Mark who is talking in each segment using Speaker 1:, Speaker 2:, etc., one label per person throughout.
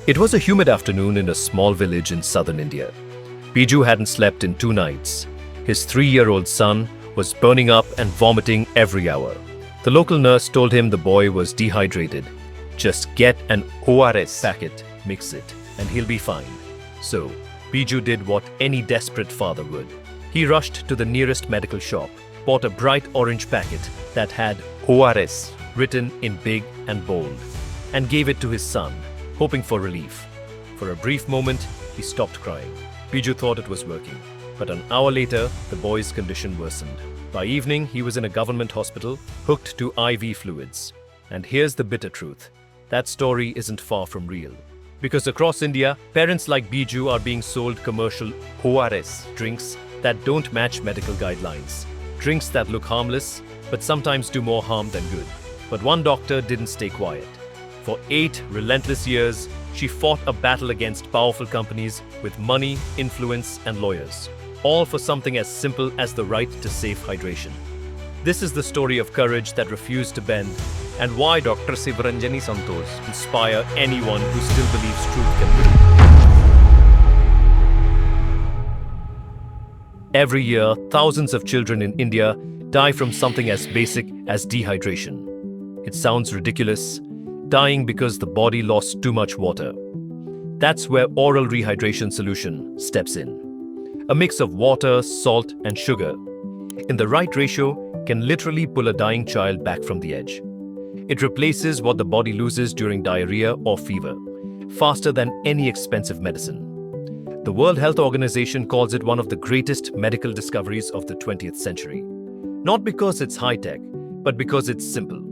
Speaker 1: It was a humid afternoon in a small village in southern India. Biju hadn't slept in 2 nights. His 3-year-old son was burning up and vomiting every hour. The local nurse told him the boy was dehydrated. Just get an ORS packet, mix it, and he'll be fine. So, Biju did what any desperate father would. He rushed to the nearest medical shop, bought a bright orange packet that had ORS written in big and bold, and gave it to his son, hoping for relief. For a brief moment, he stopped crying. Biju thought it was working, but an hour later, the boy's condition worsened. By evening, he was in a government hospital, hooked to IV fluids. And here's the bitter truth. That story isn't far from real. Because across India, parents like Biju are being sold commercial ORS drinks that don't match medical guidelines. Drinks that look harmless, but sometimes do more harm than good. But one doctor didn't stay quiet. For 8 relentless years, she fought a battle against powerful companies with money, influence, and lawyers. All for something as simple as the right to safe hydration. This is the story of courage that refused to bend, and why Dr. Sivaranjani Santosh inspire anyone who still believes truth can win. Every year, thousands of children in India die from something as basic as dehydration. It sounds ridiculous, dying because the body lost too much water. That's where oral rehydration solution steps in. A mix of water, salt, and sugar, in the right ratio, can literally pull a dying child back from the edge. It replaces what the body loses during diarrhea or fever, faster than any expensive medicine. The World Health Organization calls it one of the greatest medical discoveries of the 20th century. Not because it's high-tech, but because it's simple.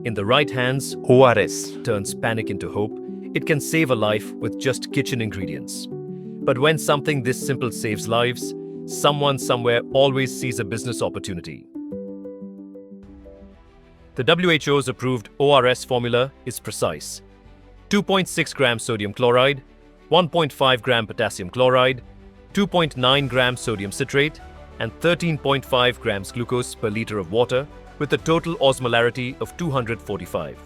Speaker 1: In the right hands, ORS turns panic into hope. It can save a life with just kitchen ingredients. But when something this simple saves lives, someone somewhere always sees a business opportunity. The WHO's approved ORS formula is precise. 2.6 grams sodium chloride, 1.5 gram potassium chloride, 2.9 grams sodium citrate, and 13.5 grams glucose per liter of water, with a total osmolarity of 245.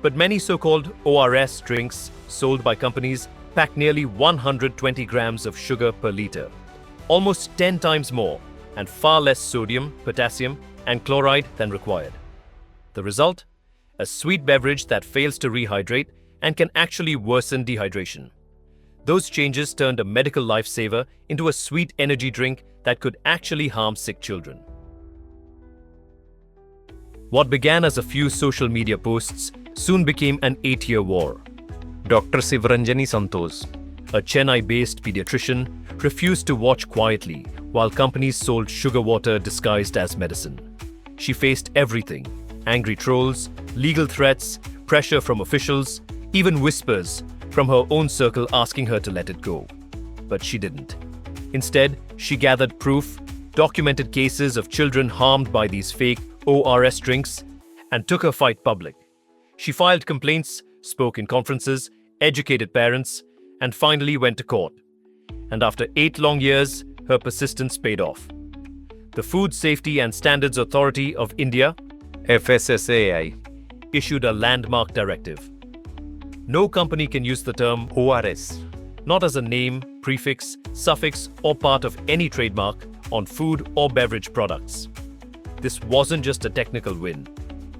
Speaker 1: But many so-called ORS drinks sold by companies pack nearly 120 grams of sugar per liter, almost 10 times more, and far less sodium, potassium, and chloride than required. The result? A sweet beverage that fails to rehydrate and can actually worsen dehydration. Those changes turned a medical lifesaver into a sweet energy drink that could actually harm sick children. What began as a few social media posts soon became an 8-year war. Dr. Sivaranjani Santosh, a Chennai-based pediatrician, refused to watch quietly while companies sold sugar water disguised as medicine. She faced everything: angry trolls, legal threats, pressure from officials, even whispers from her own circle asking her to let it go. But she didn't. Instead, she gathered proof, documented cases of children harmed by these fake ORS drinks, and took her fight public. She filed complaints, spoke in conferences, educated parents, and finally went to court. And after 8 long years, her persistence paid off. The Food Safety and Standards Authority of India, FSSAI, issued a landmark directive. No company can use the term ORS, not as a name, prefix, suffix, or part of any trademark, on food or beverage products. This wasn't just a technical win.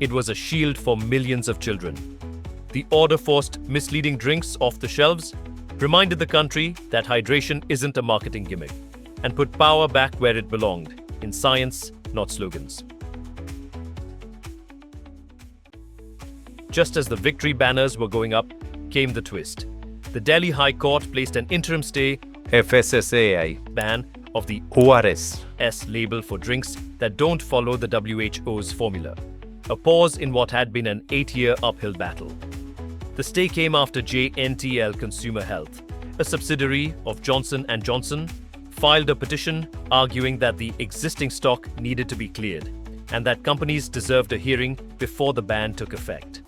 Speaker 1: It was a shield for millions of children. The order forced misleading drinks off the shelves, reminded the country that hydration isn't a marketing gimmick, and put power back where it belonged, in science, not slogans. Just as the victory banners were going up, came the twist. The Delhi High Court placed an interim stay FSSAI ban of the ORS label for drinks that don't follow the WHO's formula. A pause in what had been an 8-year uphill battle. The stay came after JNTL Consumer Health, a subsidiary of Johnson & Johnson, filed a petition arguing that the existing stock needed to be cleared and that companies deserved a hearing before the ban took effect.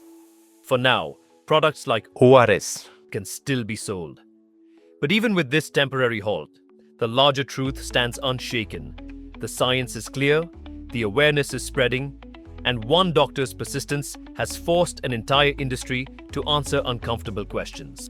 Speaker 1: For now, products like ORS can still be sold. But even with this temporary halt, the larger truth stands unshaken. The science is clear, the awareness is spreading, and one doctor's persistence has forced an entire industry to answer uncomfortable questions.